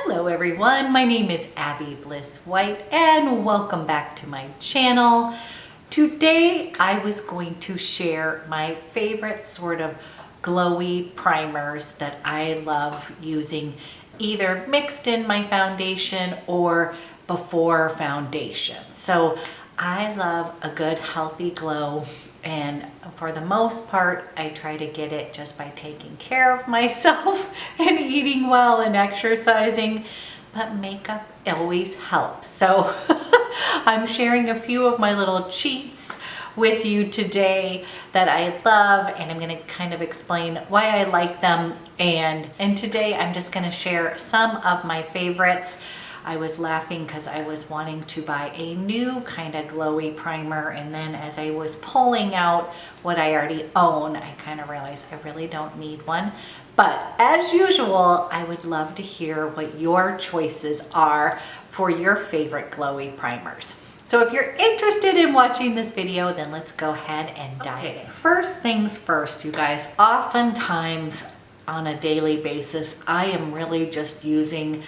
Hello everyone, my name is Abby Bliss White and welcome back to my channel. Today I was going to share my favorite sort of glowy primers that I love using, either mixed in my foundation or before foundation. So I love a good healthy glow, and for the most part I try to get it just by taking care of myself and eating well and exercising, but makeup always helps. So I'm sharing a few of my little cheats with you today that I love, and I'm going to kind of explain why I like them, and today I'm just going to share some of my favorites. I was laughing because I was wanting to buy a new kind of glowy primer, and then as I was pulling out what I already own, I kind of realized I really don't need one. But as usual, I would love to hear what your choices are for your favorite glowy primers. So if you're interested in watching this video, then let's go ahead and dive in. First things first, you guys, oftentimes on a daily basis, I am really just using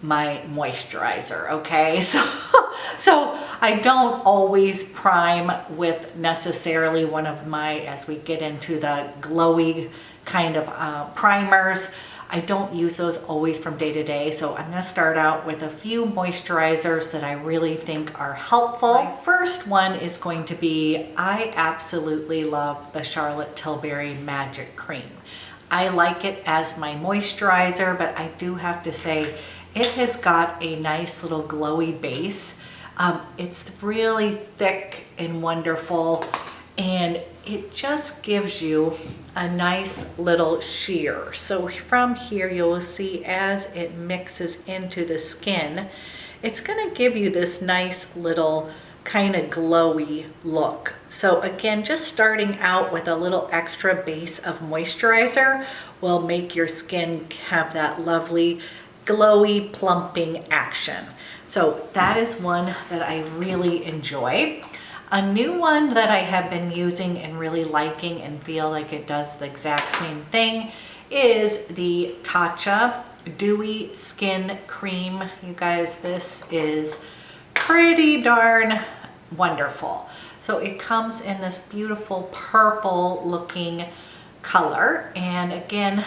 my moisturizer, okay? So I don't always prime with necessarily one of my, as we get into the glowy kind of primers, I don't use those always from day to day. So I'm gonna start out with a few moisturizers that I really think are helpful. My first one is going to be, I absolutely love the Charlotte Tilbury Magic Cream. I like it as my moisturizer, but I do have to say, it has got a nice little glowy base. It's really thick and wonderful, and it just gives you a nice little sheer. So from here you'll see as it mixes into the skin, it's gonna give you this nice little kind of glowy look. So again, just starting out with a little extra base of moisturizer will make your skin have that lovely glowy plumping action. So that is one that I really enjoy. A new one that I have been using and really liking and feel like it does the exact same thing is the TATCHA Dewy Skin Cream. You guys, this is pretty darn wonderful. So it comes in this beautiful purple looking color, and again,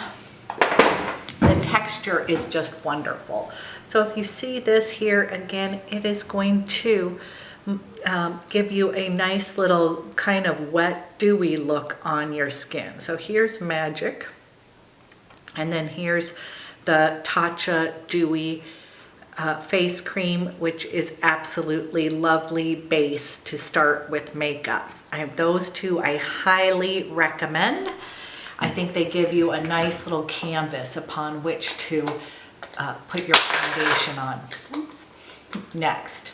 the texture is just wonderful. So if you see this here, again, it is going to give you a nice little kind of wet, dewy look on your skin. So here's Magic, and then here's the TATCHA Dewy face cream, which is absolutely lovely base to start with makeup. I have those two I highly recommend. I think they give you a nice little canvas upon which to put your foundation on. Oops. Next.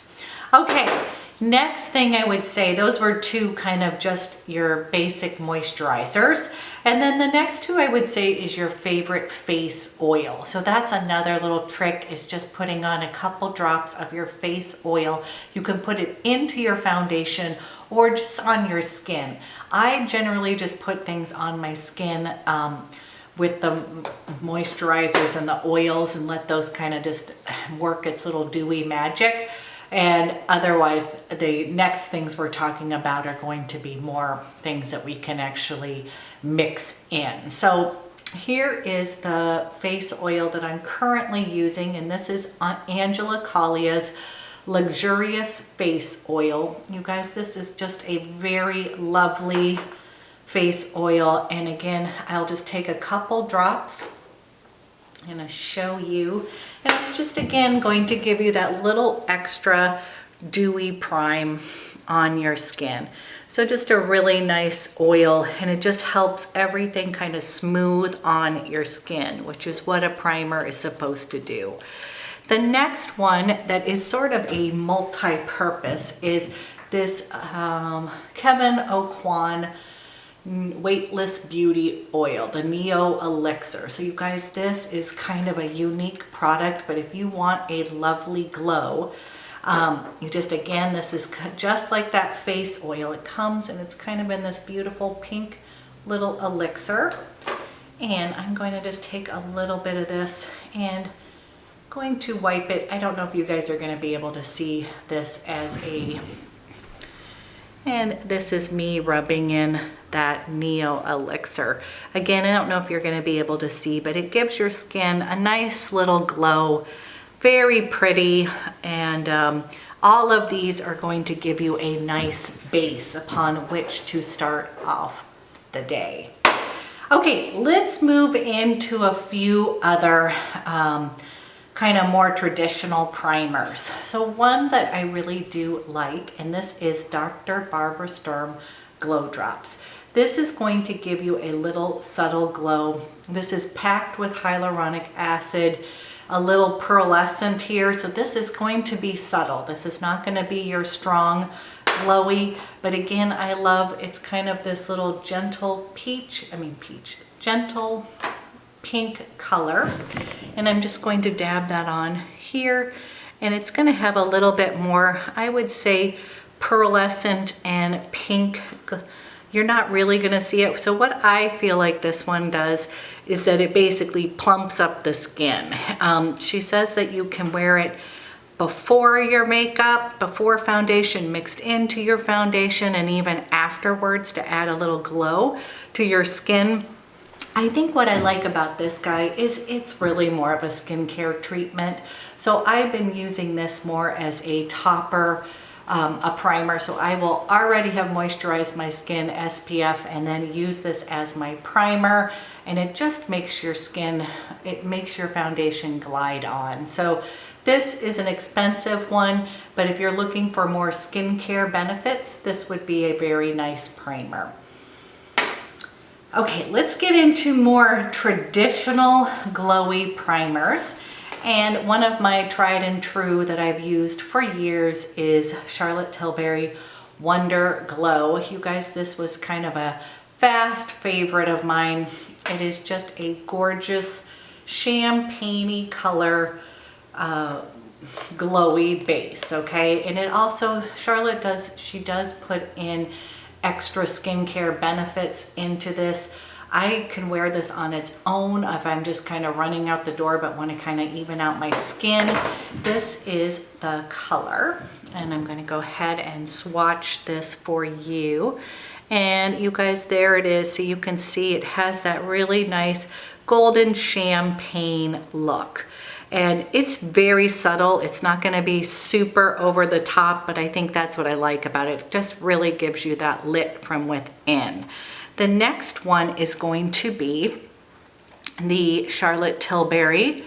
Okay, next thing I would say, those were two kind of just your basic moisturizers. And then the next two I would say is your favorite face oil. So that's another little trick, is just putting on a couple drops of your face oil. You can put it into your foundation or just on your skin. I generally just put things on my skin with the moisturizers and the oils and let those kind of just work its little dewy magic. And otherwise, the next things we're talking about are going to be more things that we can actually mix in. So here is the face oil that I'm currently using, and this is Angela Collia's Luxurious Face Oil. You guys, this is just a very lovely face oil, and again, I'll just take a couple drops and I'll show you, and it's just again going to give you that little extra dewy prime on your skin. So just a really nice oil, and it just helps everything kind of smooth on your skin, which is what a primer is supposed to do. The next one that is sort of a multi-purpose is this Kevyn Aucoin Weightless Beauty Oil, the NEO-ELIXIR. So you guys, this is kind of a unique product, but if you want a lovely glow, you just, again, this is just like that face oil. It comes and it's kind of in this beautiful pink little elixir. And I'm going to just take a little bit of this and going to wipe it. I don't know if you guys are going to be able to see this and this is me rubbing in that NEO-ELIXIR. Again, I don't know if you're going to be able to see, but it gives your skin a nice little glow, very pretty, and all of these are going to give you a nice base upon which to start off the day. Okay, let's move into a few other kind of more traditional primers. So one that I really do like, and this is Dr. Barbara Sturm Glow Drops. This is going to give you a little subtle glow. This is packed with hyaluronic acid, a little pearlescent here. So this is going to be subtle. This is not going to be your strong glowy, but again, I love, it's kind of this little gentle gentle pink color. And I'm just going to dab that on here. And it's going to have a little bit more, I would say, pearlescent and pink. You're not really going to see it. So what I feel like this one does is that it basically plumps up the skin. She says that you can wear it before your makeup, before foundation, mixed into your foundation, and even afterwards to add a little glow to your skin. I think what I like about this guy is it's really more of a skincare treatment. So I've been using this more as a topper, a primer. So I will already have moisturized my skin, SPF, and then use this as my primer. And it just makes your skin, it makes your foundation glide on. So this is an expensive one, but if you're looking for more skincare benefits, this would be a very nice primer. Okay, let's get into more traditional glowy primers. And one of my tried and true that I've used for years is Charlotte Tilbury Wonder Glow. You guys, this was kind of a fast favorite of mine. It is just a gorgeous champagne-y color glowy base, okay? And it also, Charlotte does put in extra skincare benefits into this. I can wear this on its own if I'm just kind of running out the door but want to kind of even out my skin. This is the color, and I'm going to go ahead and swatch this for you. And you guys, there it is. So you can see it has that really nice golden champagne look. And it's very subtle. It's not going to be super over the top, but I think that's what I like about it. It just really gives you that lit from within. The next one is going to be the Charlotte Tilbury,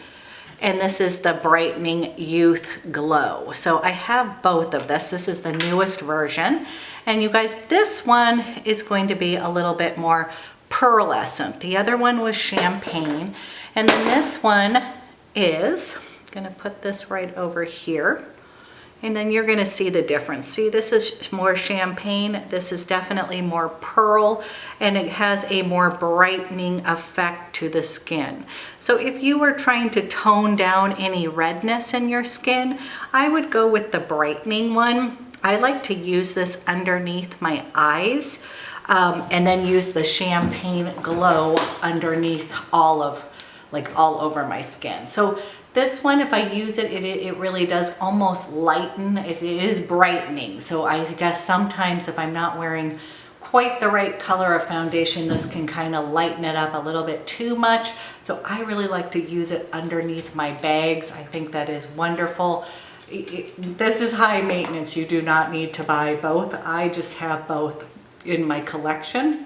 and this is the Brightening Youth Glow. So I have both of this. This is the newest version. And you guys, this one is going to be a little bit more pearlescent. The other one was champagne. And then this one is, I'm gonna put this right over here, and then you're gonna see the difference. See, this is more champagne, this is definitely more pearl, and it has a more brightening effect to the skin. So if you were trying to tone down any redness in your skin, I would go with the brightening one. I like to use this underneath my eyes, and then use the champagne glow underneath all over my skin. So this one, if I use it, it really does almost lighten. It is brightening. So I guess sometimes if I'm not wearing quite the right color of foundation, this can kind of lighten it up a little bit too much. So I really like to use it underneath my bags. I think that is wonderful. This is high maintenance. You do not need to buy both. I just have both in my collection.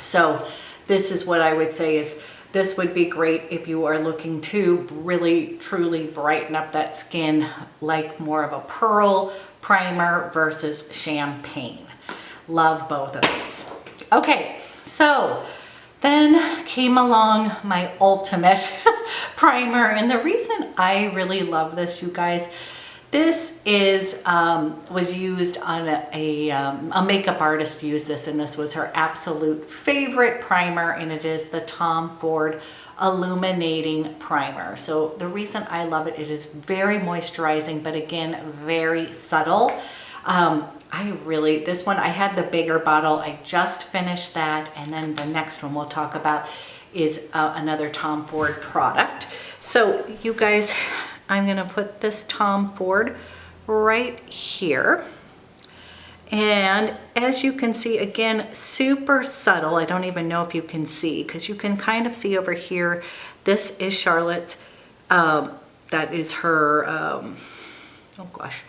So this is what I would say is, this would be great if you are looking to really truly brighten up that skin, like more of a pearl primer versus champagne. Love both of these. Okay, so then came along my ultimate primer, and the reason I really love this, you guys, this is was used on a makeup artist used this, and this was her absolute favorite primer, and it is the Tom Ford Illuminating Primer. So the reason I love it, it is very moisturizing, but again, very subtle. This one, I had the bigger bottle. I just finished that, and then the next one we'll talk about is another Tom Ford product. So you guys, I'm gonna put this Tom Ford right here. And as you can see, again, super subtle. I don't even know if you can see, because you can kind of see over here, this is Charlotte. That is her, oh gosh,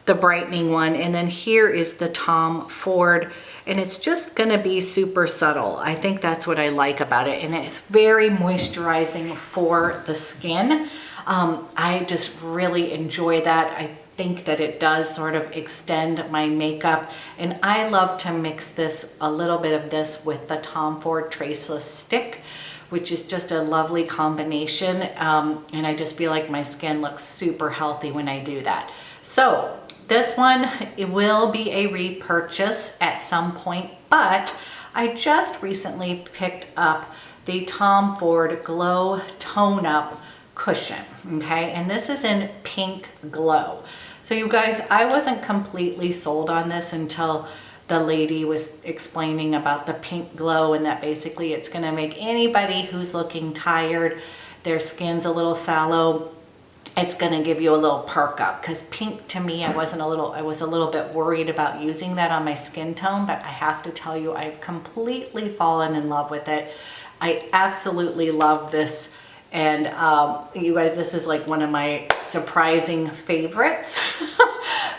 the brightening one. And then here is the Tom Ford, and it's just gonna be super subtle. I think that's what I like about it. And it's very moisturizing for the skin. I just really enjoy that. I think that it does sort of extend my makeup, and I love to mix this, a little bit of this with the Tom Ford Traceless Stick, which is just a lovely combination, and I just feel like my skin looks super healthy when I do that. So this one, it will be a repurchase at some point, but I just recently picked up the Tom Ford Glow Tone Up Cushion, okay, and this is in Pink Glow. So you guys, I wasn't completely sold on this until the lady was explaining about the Pink Glow, and that basically it's gonna make anybody who's looking tired, their skin's a little sallow, it's gonna give you a little perk up. Because pink, to me, I was a little bit worried about using that on my skin tone, but I have to tell you, I've completely fallen in love with it. I absolutely love this. And you guys, this is like one of my surprising favorites.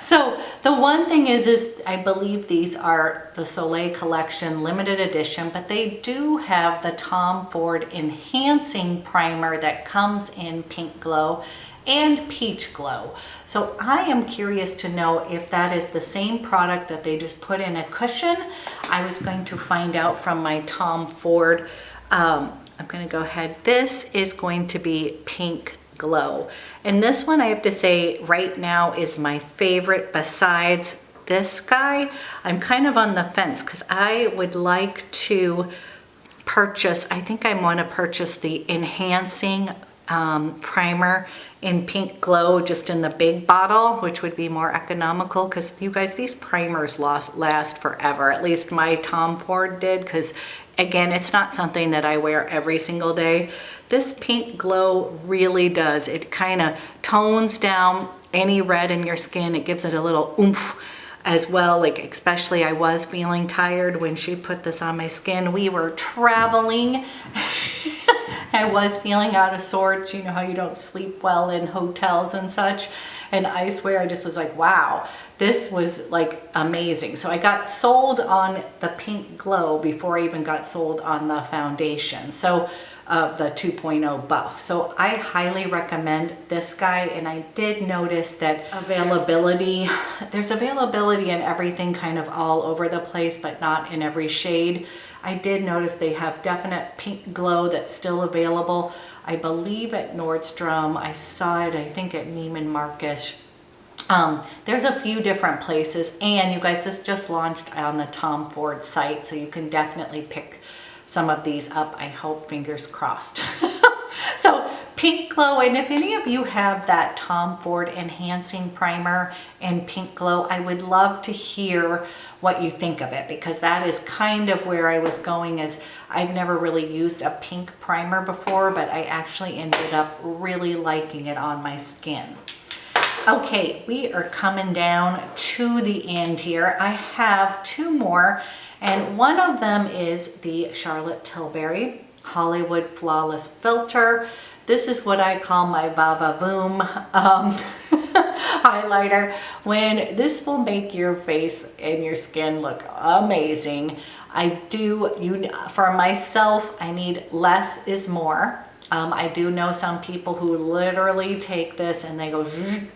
So the one thing is I believe these are the Soleil Collection limited edition, but they do have the Tom Ford Enhancing Primer that comes in Pink Glow and Peach Glow. So I am curious to know if that is the same product that they just put in a cushion. I was going to find out from my Tom Ford. I'm gonna go ahead. This is going to be Pink Glow. And this one, I have to say, right now is my favorite besides this guy. I'm kind of on the fence because I would like to purchase, I think I wanna purchase the Enhancing Primer in Pink Glow, just in the big bottle, which would be more economical, because you guys, these primers last forever. At least my Tom Ford did, because again, it's not something that I wear every single day. This Pink Glow really does. It kind of tones down any red in your skin. It gives it a little oomph as well. Like, especially I was feeling tired when she put this on my skin. We were traveling. I was feeling out of sorts. You know how you don't sleep well in hotels and such. And I swear, I just was like, wow, this was like amazing. So I got sold on the Pink Glow before I even got sold on the foundation. So the 2.0 buff. So I highly recommend this guy. And I did notice that availability, there's availability in everything kind of all over the place, but not in every shade. I did notice they have definite Pink Glow that's still available. I believe at Nordstrom. I saw it, I think at Neiman Marcus. There's a few different places, and you guys, this just launched on the Tom Ford site, so you can definitely pick some of these up, I hope, fingers crossed. So Pink Glow, and if any of you have that Tom Ford Enhancing Primer in Pink Glow, I would love to hear what you think of it, because that is kind of where I was going, as I've never really used a pink primer before, but I actually ended up really liking it on my skin. Okay, we are coming down to the end here. I have two more, and one of them is the Charlotte Tilbury Hollywood Flawless Filter. This is what I call my Va-Va-Voom highlighter. When this will make your face and your skin look amazing. For myself, I need less is more. I do know some people who literally take this and they go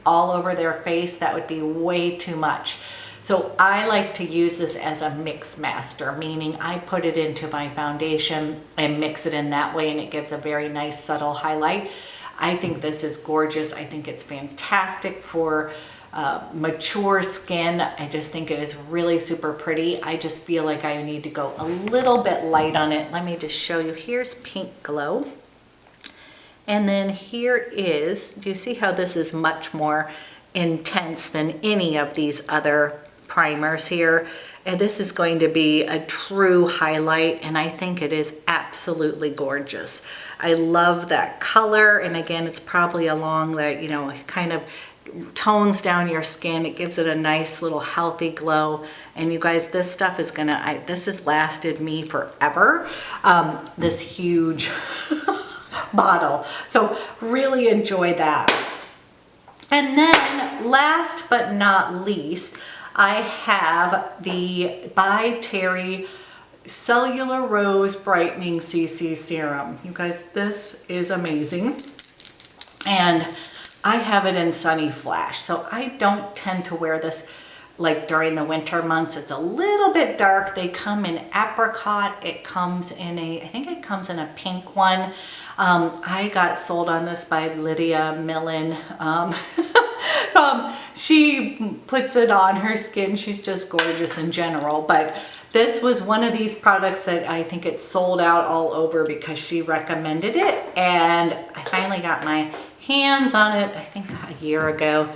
all over their face. That would be way too much. So I like to use this as a mix master, meaning I put it into my foundation and mix it in that way, and it gives a very nice subtle highlight. I think this is gorgeous. I think it's fantastic for mature skin. I just think it is really super pretty. I just feel like I need to go a little bit light on it. Let me just show you. Here's Pink Glow. And then here is, do you see how this is much more intense than any of these other primers here. And this is going to be a true highlight, and I think it is absolutely gorgeous. I love that color, and again, it's probably along that, you know, kind of tones down your skin. It gives it a nice little healthy glow. And you guys, this stuff is gonna, this has lasted me forever. This huge bottle. So really enjoy that. And then last but not least, I have the BYTERRY Cellularose Brightening CC Serum. You guys, this is amazing. And I have it in Sunny Flash, so I don't tend to wear this like during the winter months. It's a little bit dark. They come in apricot. It comes in a, I think it comes in a pink one. I got sold on this by Lydia Millen. She puts it on her skin. She's just gorgeous in general, but this was one of these products that I think it sold out all over because she recommended it, and I finally got my hands on it, I think a year ago.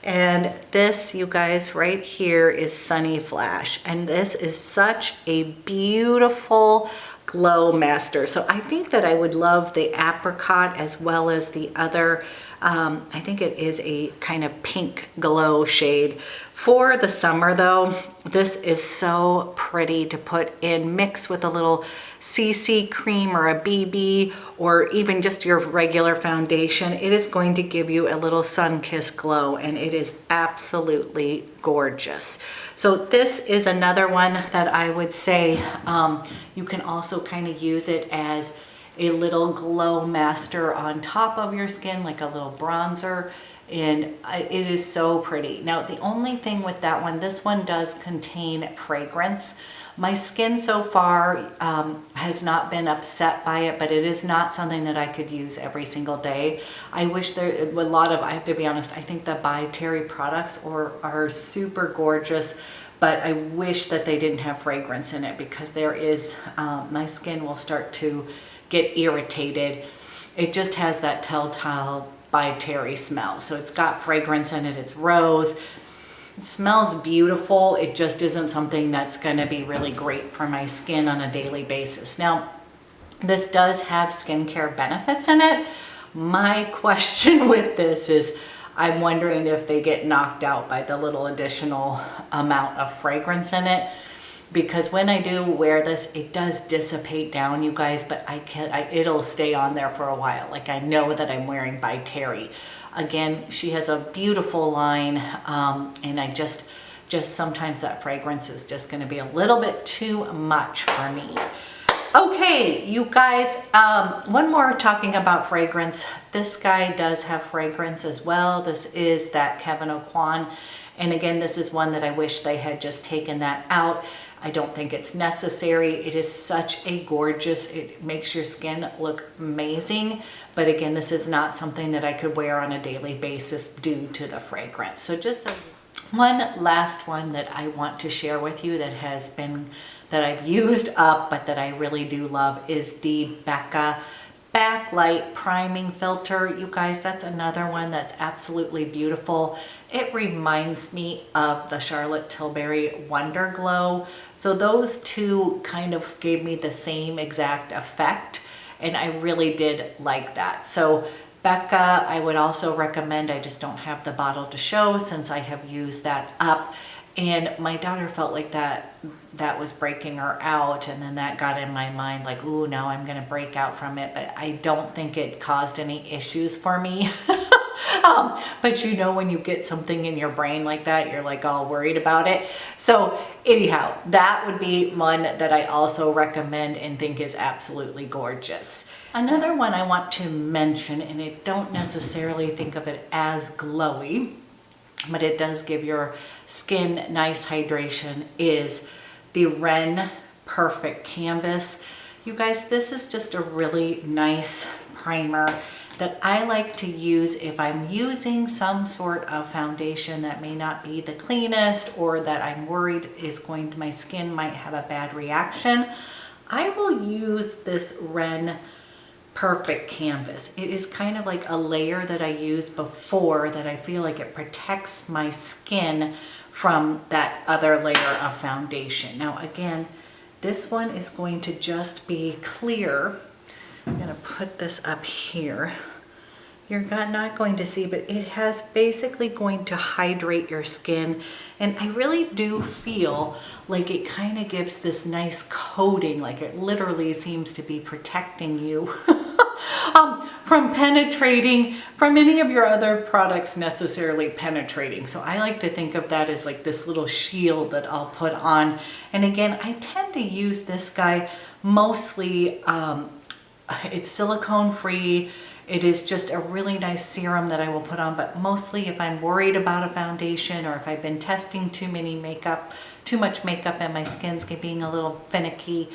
And this, you guys, right here is Sunny Flash, and this is such a beautiful glow master. So I think that I would love the apricot as well as the other, I think it is a kind of pink glow shade. For the summer though, this is so pretty to put in, mix with a little CC cream or a BB, or even just your regular foundation. It is going to give you a little sun-kissed glow, and it is absolutely gorgeous. So this is another one that I would say you can also kind of use it as a little glow master on top of your skin, like a little bronzer, and it is so pretty. Now, the only thing with that one, this one does contain fragrance. My skin so far has not been upset by it, but it is not something that I could use every single day. I wish there, a lot of, I have to be honest, I think the BYTERRY products are super gorgeous, but I wish that they didn't have fragrance in it, because there is, my skin will start to get irritated. It just has that telltale BYTERRY smell. So it's got fragrance in it, it's rose. It smells beautiful. It just isn't something that's gonna be really great for my skin on a daily basis. Now, this does have skincare benefits in it. My question with this is, I'm wondering if they get knocked out by the little additional amount of fragrance in it. Because when I do wear this, it does dissipate down, you guys, but it'll stay on there for a while. Like, I know that I'm wearing BYTERRY. Again, she has a beautiful line, and I just sometimes that fragrance is just going to be a little bit too much for me. Okay, you guys, one more talking about fragrance. This guy does have fragrance as well. This is that Kevin Aucoin. And again, this is one that I wish they had just taken that out. I don't think it's necessary. It is such a gorgeous, it makes your skin look amazing. But again, this is not something that I could wear on a daily basis due to the fragrance. So just one last one that I want to share with you that has been, that I've used up, but that I really do love, is the BECCA Backlight Priming Filter. You guys, that's another one that's absolutely beautiful. It reminds me of the Charlotte Tilbury Wonder Glow. So those two kind of gave me the same exact effect, and I really did like that. So BECCA, I would also recommend. I just don't have the bottle to show since I have used that up. And my daughter felt like that was breaking her out, and then that got in my mind like, ooh, now I'm gonna break out from it. But I don't think it caused any issues for me. But you know, when you get something in your brain like that, you're like all worried about it. So anyhow, that would be one that I also recommend and think is absolutely gorgeous. Another one I want to mention, and I don't necessarily think of it as glowy, but it does give your skin nice hydration, is the Ren Perfect Canvas. You guys, this is just a really nice primer that I like to use if I'm using some sort of foundation that may not be the cleanest, or that I'm worried is going to, my skin might have a bad reaction. I will use this Ren Perfect Canvas. It is kind of like a layer that I used before that I feel like it protects my skin from that other layer of foundation. Now again, this one is going to just be clear. I'm gonna put this up here. You're not going to see, but it has basically going to hydrate your skin. And I really do feel like it kind of gives this nice coating, like it literally seems to be protecting you from penetrating, from any of your other products necessarily penetrating. So I like to think of that as like this little shield that I'll put on. And again, I tend to use this guy mostly, it's silicone free. It is just a really nice serum that I will put on, but mostly if I'm worried about a foundation or if I've been testing too much makeup and my skin's being a little finicky,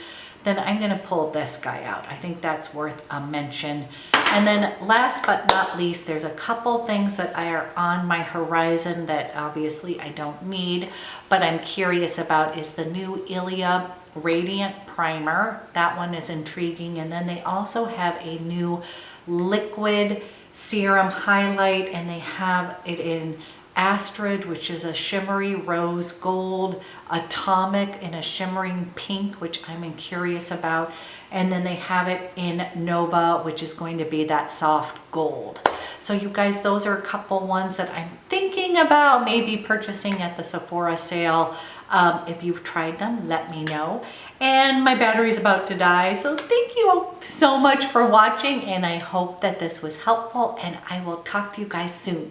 then I'm gonna pull this guy out. I think that's worth a mention. And then last but not least, there's a couple things that are on my horizon that obviously I don't need, but I'm curious about, is the new Ilia Radiant Primer. That one is intriguing. And then they also have a new liquid serum highlight, and they have it in Astrid, which is a shimmery rose gold, Atomic in a shimmering pink, which I'm curious about, and then they have it in Nova, which is going to be that soft gold. So you guys, those are a couple ones that I'm thinking about maybe purchasing at the Sephora sale. If you've tried them, let me know. And my battery's about to die, so thank you so much for watching, and I hope that this was helpful, and I will talk to you guys soon.